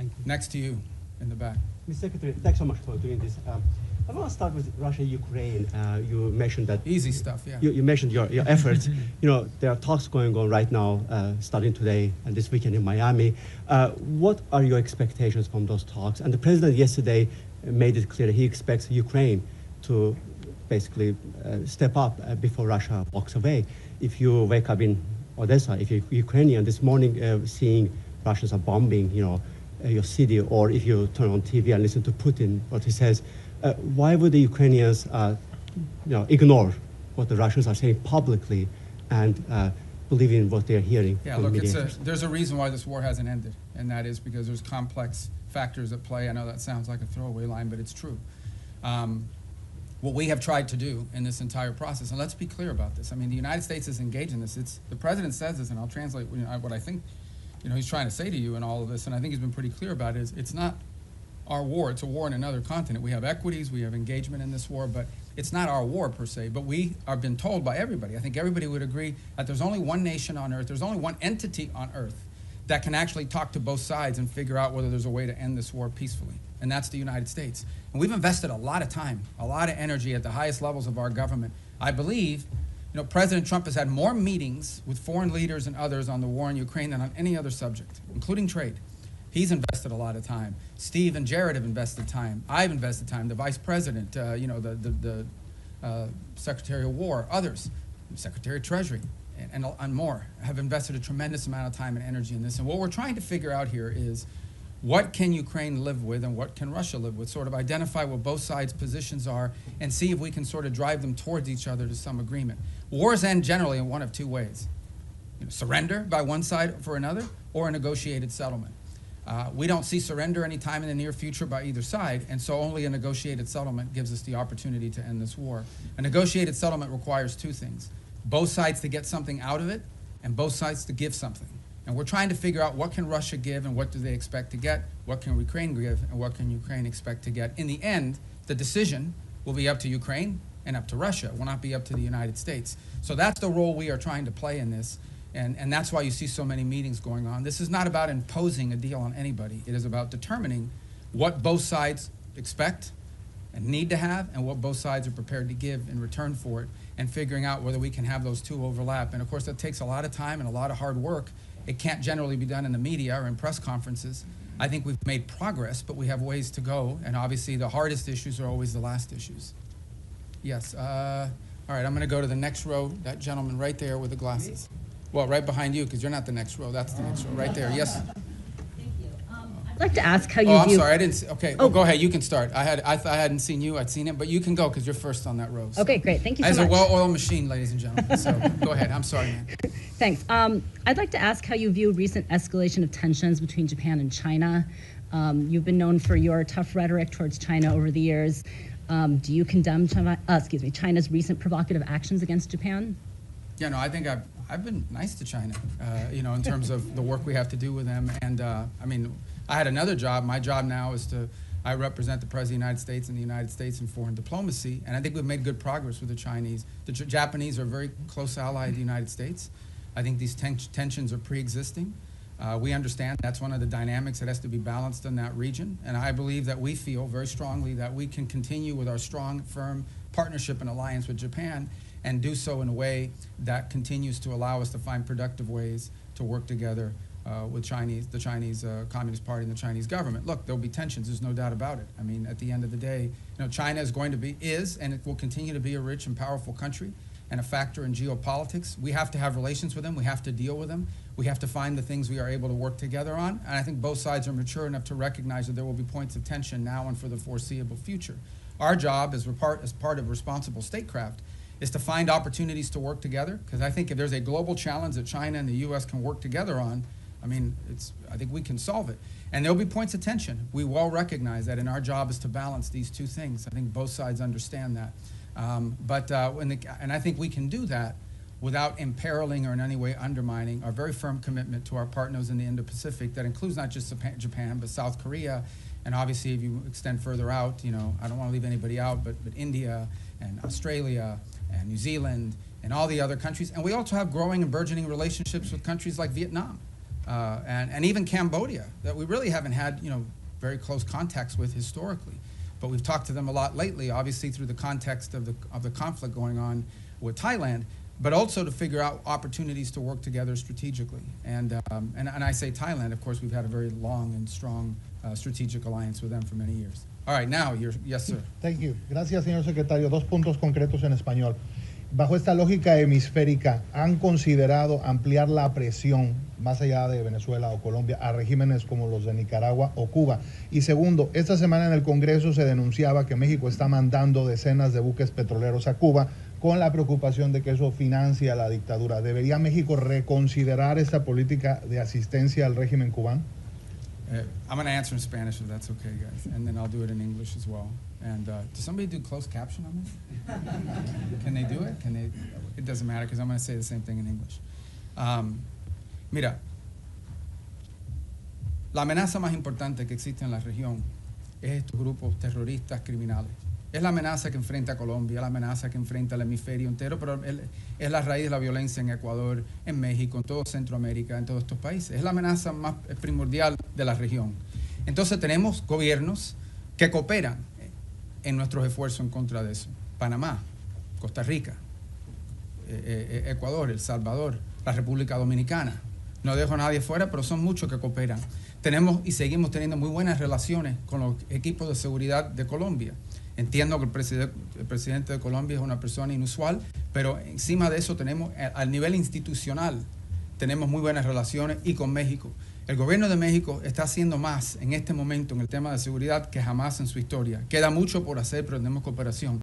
Thank you. Next to you, in the back. Mr. Secretary, thanks so much for doing this. I want to start with Russia-Ukraine. You mentioned that... Easy stuff, yeah. You mentioned your efforts. There are talks going on right now, starting today and this weekend in Miami. What are your expectations from those talks? And the president yesterday made it clear that he expects Ukraine to basically step up before Russia walks away. If you wake up in Odessa, if you're Ukrainian, this morning seeing Russians are bombing, your city, or if you turn on TV and listen to Putin, what he says, why would the Ukrainians, ignore what the Russians are saying publicly and believe in what they're hearing? Yeah, look, there's a reason why this war hasn't ended, and that is because there's complex factors at play. I know that sounds like a throwaway line, but it's true. What we have tried to do in this entire process, and let's be clear about this. I mean, the United States is engaged in this. The president says this, and I'll translate what I think he's trying to say to you in all of this, and I think he's been pretty clear about it, is it's not our war, it's a war in another continent. We have equities, we have engagement in this war, but it's not our war per se, but we have been told by everybody, I think everybody would agree, that there's only one nation on earth, there's only one entity on earth that can actually talk to both sides and figure out whether there's a way to end this war peacefully, and that's the United States. And we've invested a lot of time, a lot of energy at the highest levels of our government. I believe President Trump has had more meetings with foreign leaders and others on the war in Ukraine than on any other subject, including trade. He's invested a lot of time. Steve and Jared have invested time. I've invested time. The Vice President, the Secretary of War, others, Secretary of Treasury, and more have invested a tremendous amount of time and energy in this. And what we're trying to figure out here is what can Ukraine live with and what can Russia live with, sort of identify what both sides' positions are and see if we can sort of drive them towards each other to some agreement. Wars end generally in one of two ways. Surrender by one side for another or a negotiated settlement. We don't see surrender anytime in the near future by either side, and so only a negotiated settlement gives us the opportunity to end this war. A negotiated settlement requires two things: both sides to get something out of it, and both sides to give something. And we're trying to figure out what can Russia give and what do they expect to get, what can Ukraine give and what can Ukraine expect to get. In the end, the decision will be up to Ukraine and up to Russia. It will not be up to the United States. So that's the role we are trying to play in this. And that's why you see so many meetings going on. This is not about imposing a deal on anybody. It is about determining what both sides expect and need to have and what both sides are prepared to give in return for it, and figuring out whether we can have those two overlap. And of course, that takes a lot of time and a lot of hard work. It can't generally be done in the media or in press conferences. I think we've made progress, but we have ways to go. And obviously, the hardest issues are always the last issues. Yes. All right, I'm going to go to the next row, that gentleman right there with the glasses. Well, right behind you, because you're not the next row. That's the next row, right there. Yes. Thank you. I'd like to ask how you I'm view... sorry, I didn't see. Okay, go ahead. You can start. I hadn't seen you. I'd seen it, but you can go because you're first on that row. So. Okay, great. Thank you so much. As a well-oiled machine, ladies and gentlemen. So go ahead. I'm sorry, man. Thanks. I'd like to ask how you view recent escalation of tensions between Japan and China. You've been known for your tough rhetoric towards China over the years. Do you condemn China's recent provocative actions against Japan? Yeah, no, I think I've been nice to China, in terms of the work we have to do with them. And I had another job. My job now is I represent the President of the United States and the United States in foreign diplomacy, and I think we've made good progress with the Chinese. The Japanese are a very close ally of the United States. I think these tensions are pre-existing. We understand that's one of the dynamics that has to be balanced in that region, and I believe that we feel very strongly that we can continue with our strong, firm partnership and alliance with Japan and do so in a way that continues to allow us to find productive ways to work together with the Chinese Communist Party and the Chinese government. Look, there'll be tensions, there's no doubt about it. I mean, at the end of the day, China is and it will continue to be a rich and powerful country and a factor in geopolitics. We have to have relations with them, we have to deal with them, we have to find the things we are able to work together on, and I think both sides are mature enough to recognize that there will be points of tension now and for the foreseeable future. Our job as part of responsible statecraft is to find opportunities to work together, because I think if there's a global challenge that China and the U.S. can work together on, I think we can solve it. And there'll be points of tension. We well recognize that, and our job is to balance these two things. I think both sides understand that. And I think we can do that without imperiling or in any way undermining our very firm commitment to our partners in the Indo-Pacific that includes not just Japan, but South Korea, and obviously if you extend further out, I don't want to leave anybody out, but India and Australia and New Zealand and all the other countries. And we also have growing and burgeoning relationships with countries like Vietnam. and even Cambodia, that we really haven't had, very close contacts with historically. But we've talked to them a lot lately, obviously through the context of the conflict going on with Thailand, but also to figure out opportunities to work together strategically. And I say Thailand, of course, we've had a very long and strong strategic alliance with them for many years. All right, now, yes, sir. Thank you. Gracias, señor secretario. 2 puntos concretos en español. Bajo esta lógica hemisférica, ¿han considerado ampliar la presión más allá de Venezuela o Colombia a regímenes como los de Nicaragua o Cuba? Y segundo, esta semana en el Congreso se denunciaba que México está mandando decenas de buques petroleros a Cuba con la preocupación de que eso financia la dictadura. ¿Debería México reconsiderar esta política de asistencia al régimen cubano? I'm going to answer in Spanish if that's okay, guys, and then I'll do it in English as well. And does somebody do closed caption on this? Can they do it? It doesn't matter because I'm going to say the same thing in English. Mira, la amenaza más importante que existe en la región es estos grupos terroristas criminales. Es la amenaza que enfrenta a Colombia, la amenaza que enfrenta el hemisferio entero, pero es la raíz de la violencia en Ecuador, en México, en todo Centroamérica, en todos estos países. Es la amenaza más primordial de la región. Entonces tenemos gobiernos que cooperan en nuestros esfuerzos en contra de eso. Panamá, Costa Rica, Ecuador, El Salvador, la República Dominicana. No dejo a nadie fuera, pero son muchos que cooperan. Tenemos y seguimos teniendo muy buenas relaciones con los equipos de seguridad de Colombia. Entiendo que el presidente de Colombia es una persona inusual, pero encima de eso tenemos, al nivel institucional, tenemos muy buenas relaciones y con México. El gobierno de México está haciendo más en este momento en el tema de seguridad que jamás en su historia. Queda mucho por hacer, pero tenemos cooperación.